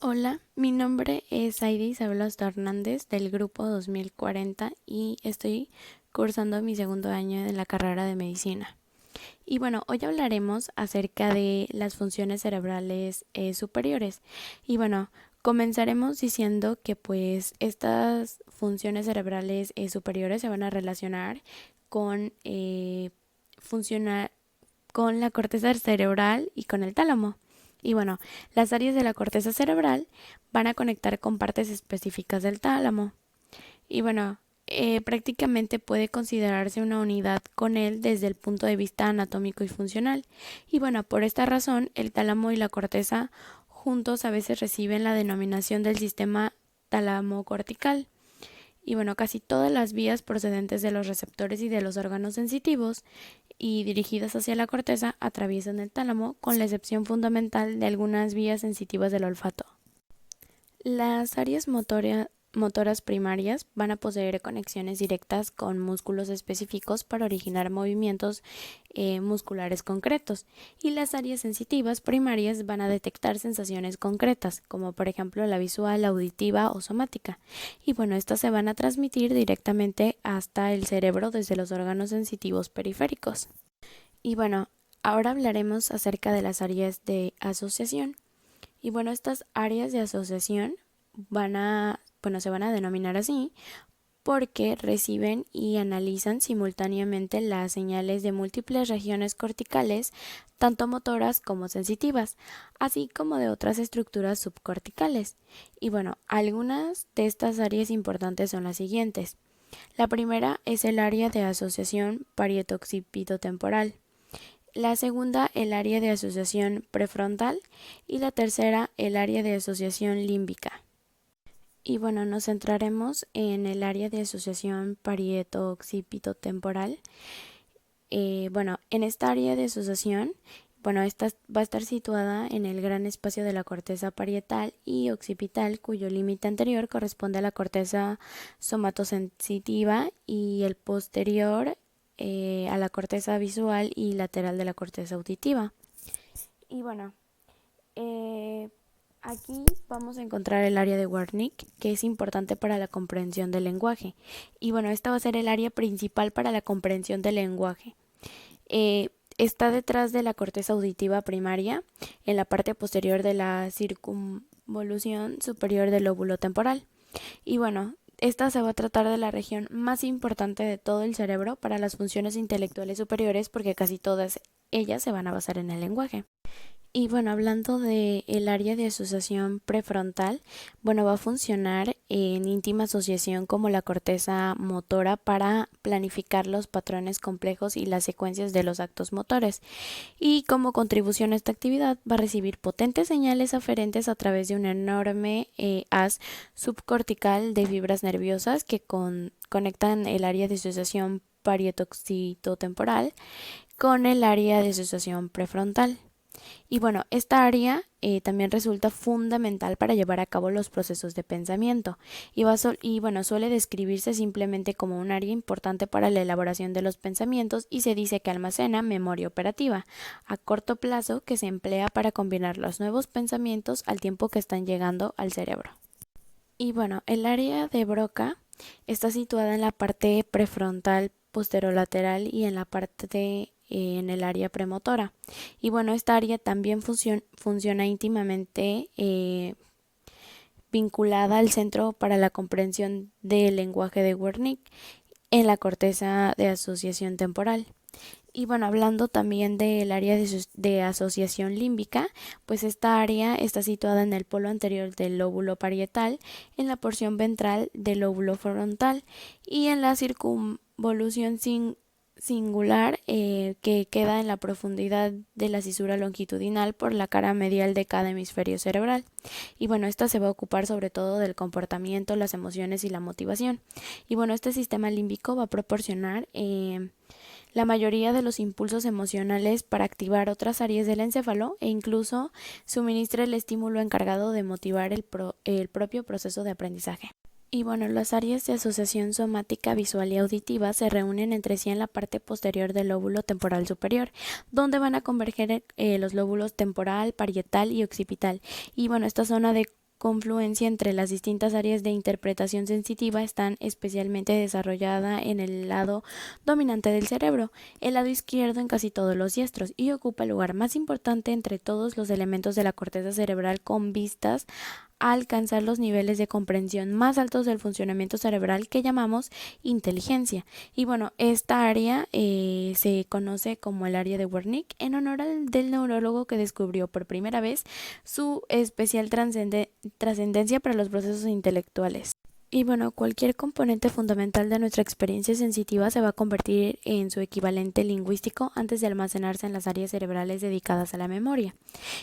Hola, mi nombre es Aida Isabel Osta Hernández del grupo 2040 y estoy cursando mi segundo año de la carrera de medicina. Y bueno, hoy hablaremos acerca de las funciones cerebrales superiores. Y bueno, comenzaremos diciendo que pues estas funciones cerebrales superiores se van a relacionar con funcionar con la corteza cerebral y con el tálamo. Y bueno, las áreas de la corteza cerebral van a conectar con partes específicas del tálamo. Y bueno, prácticamente puede considerarse una unidad con él desde el punto de vista anatómico y funcional. Y bueno, por esta razón, el tálamo y la corteza juntos a veces reciben la denominación del sistema tálamo-cortical. Y bueno, casi todas las vías procedentes de los receptores y de los órganos sensitivos y dirigidas hacia la corteza atraviesan el tálamo, con la excepción fundamental de algunas vías sensitivas del olfato. Las áreas motoras primarias van a poseer conexiones directas con músculos específicos para originar movimientos musculares concretos, y las áreas sensitivas primarias van a detectar sensaciones concretas, como por ejemplo la visual, la auditiva o somática. Y bueno, estas se van a transmitir directamente hasta el cerebro desde los órganos sensitivos periféricos. Y bueno, ahora hablaremos acerca de las áreas de asociación. Y bueno, estas áreas de asociación se van a denominar así porque reciben y analizan simultáneamente las señales de múltiples regiones corticales, tanto motoras como sensitivas, así como de otras estructuras subcorticales. Y bueno, algunas de estas áreas importantes son las siguientes. La primera es el área de asociación parieto-occipitotemporal. La segunda, el área de asociación prefrontal, y la tercera, el área de asociación límbica. Y bueno, nos centraremos en el área de asociación parieto-occipitotemporal. En esta área de asociación, esta va a estar situada en el gran espacio de la corteza parietal y occipital, cuyo límite anterior corresponde a la corteza somatosensitiva y el posterior a la corteza visual y lateral de la corteza auditiva. Y bueno, eh, aquí vamos a encontrar el área de Wernicke, que es importante para la comprensión del lenguaje. Y bueno, esta va a ser el área principal para la comprensión del lenguaje. Está detrás de la corteza auditiva primaria, en la parte posterior de la circunvolución superior del lóbulo temporal. Y bueno, esta se va a tratar de la región más importante de todo el cerebro para las funciones intelectuales superiores, porque casi todas ellas se van a basar en el lenguaje. Y bueno, hablando de el área de asociación prefrontal, va a funcionar en íntima asociación como la corteza motora para planificar los patrones complejos y las secuencias de los actos motores. Y como contribución a esta actividad va a recibir potentes señales aferentes a través de un enorme haz subcortical de fibras nerviosas que conectan el área de asociación parietoxitotemporal con el área de asociación prefrontal. Y bueno, esta área también resulta fundamental para llevar a cabo los procesos de pensamiento suele describirse simplemente como un área importante para la elaboración de los pensamientos, y se dice que almacena memoria operativa a corto plazo que se emplea para combinar los nuevos pensamientos al tiempo que están llegando al cerebro. Y bueno, el área de Broca está situada en la parte prefrontal posterolateral y en la parte en el área premotora. Y bueno, esta área también funciona íntimamente vinculada al centro para la comprensión del lenguaje de Wernicke en la corteza de asociación temporal. Y bueno, hablando también del área de asociación límbica, pues esta área está situada en el polo anterior del lóbulo parietal, en la porción ventral del lóbulo frontal y en la circunvolución singular que queda en la profundidad de la cisura longitudinal por la cara medial de cada hemisferio cerebral. Y bueno, esta se va a ocupar sobre todo del comportamiento, las emociones y la motivación. Y bueno, este sistema límbico va a proporcionar la mayoría de los impulsos emocionales para activar otras áreas del encéfalo, e incluso suministra el estímulo encargado de motivar el propio proceso de aprendizaje. Y bueno, las áreas de asociación somática, visual y auditiva se reúnen entre sí en la parte posterior del lóbulo temporal superior, donde van a converger los lóbulos temporal, parietal y occipital. Y bueno, esta zona de confluencia entre las distintas áreas de interpretación sensitiva están especialmente desarrollada en el lado dominante del cerebro, el lado izquierdo en casi todos los diestros, y ocupa el lugar más importante entre todos los elementos de la corteza cerebral con vistas a alcanzar los niveles de comprensión más altos del funcionamiento cerebral que llamamos inteligencia. Y bueno, esta área se conoce como el área de Wernicke en honor del neurólogo que descubrió por primera vez su especial trascendencia para los procesos intelectuales. Y bueno, cualquier componente fundamental de nuestra experiencia sensitiva se va a convertir en su equivalente lingüístico antes de almacenarse en las áreas cerebrales dedicadas a la memoria.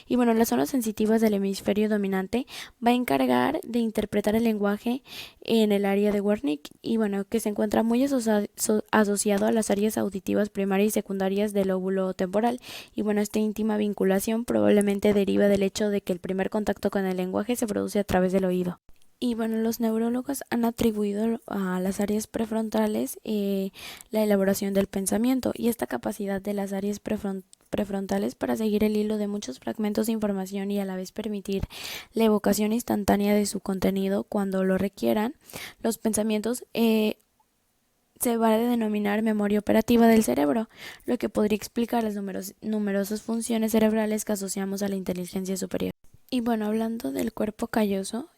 Y bueno, las zonas sensitivas del hemisferio dominante va a encargar de interpretar el lenguaje en el área de Wernicke y bueno, que se encuentra muy asociado a las áreas auditivas primarias y secundarias del lóbulo temporal. Y bueno, esta íntima vinculación probablemente deriva del hecho de que el primer contacto con el lenguaje se produce a través del oído. Y bueno, los neurólogos han atribuido a las áreas prefrontales la elaboración del pensamiento y esta capacidad de las áreas prefrontales para seguir el hilo de muchos fragmentos de información y a la vez permitir la evocación instantánea de su contenido cuando lo requieran. Los pensamientos se va a denominar memoria operativa del cerebro, lo que podría explicar las numerosas funciones cerebrales que asociamos a la inteligencia superior. Y bueno, hablando del cuerpo calloso,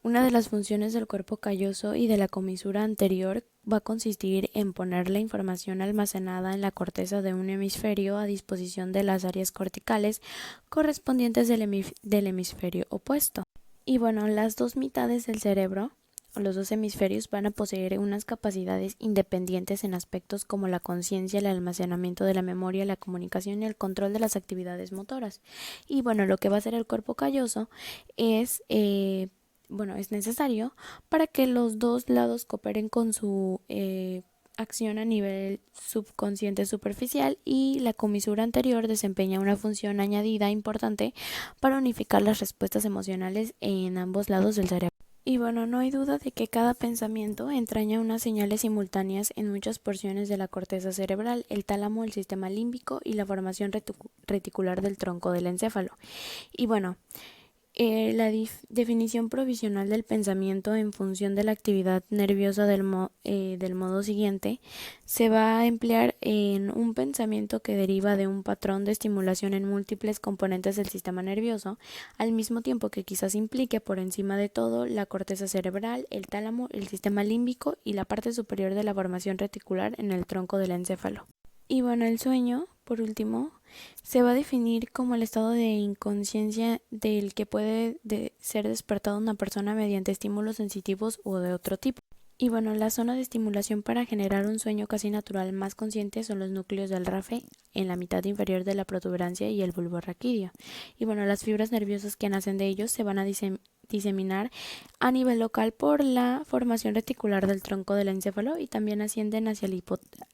una de las funciones del cuerpo calloso y de la comisura anterior va a consistir en poner la información almacenada en la corteza de un hemisferio a disposición de las áreas corticales correspondientes del hemisferio opuesto. Y bueno, las dos mitades del cerebro, o los dos hemisferios, van a poseer unas capacidades independientes en aspectos como la conciencia, el almacenamiento de la memoria, la comunicación y el control de las actividades motoras. Y bueno, lo que va a hacer el cuerpo calloso es es necesario para que los dos lados cooperen con su acción a nivel subconsciente superficial, y la comisura anterior desempeña una función añadida importante para unificar las respuestas emocionales en ambos lados del cerebro. Y bueno, no hay duda de que cada pensamiento entraña unas señales simultáneas en muchas porciones de la corteza cerebral, el tálamo, el sistema límbico y la formación reticular del tronco del encéfalo. Y bueno, la definición provisional del pensamiento en función de la actividad nerviosa del modo siguiente se va a emplear en un pensamiento que deriva de un patrón de estimulación en múltiples componentes del sistema nervioso, al mismo tiempo que quizás implique por encima de todo la corteza cerebral, el tálamo, el sistema límbico y la parte superior de la formación reticular en el tronco del encéfalo. Y bueno, el sueño, por último, se va a definir como el estado de inconsciencia del que puede ser despertado una persona mediante estímulos sensitivos o de otro tipo. Y bueno, la zona de estimulación para generar un sueño casi natural más consciente son los núcleos del RAFE en la mitad inferior de la protuberancia y el bulbo raquídeo. Y bueno, las fibras nerviosas que nacen de ellos se van a diseminar a nivel local por la formación reticular del tronco del encéfalo y también ascienden hacia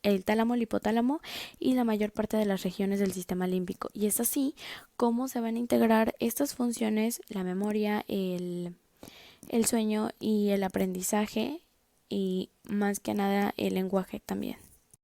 el tálamo, el hipotálamo y la mayor parte de las regiones del sistema límbico. Y es así como se van a integrar estas funciones, la memoria, el sueño y el aprendizaje, y más que nada el lenguaje también.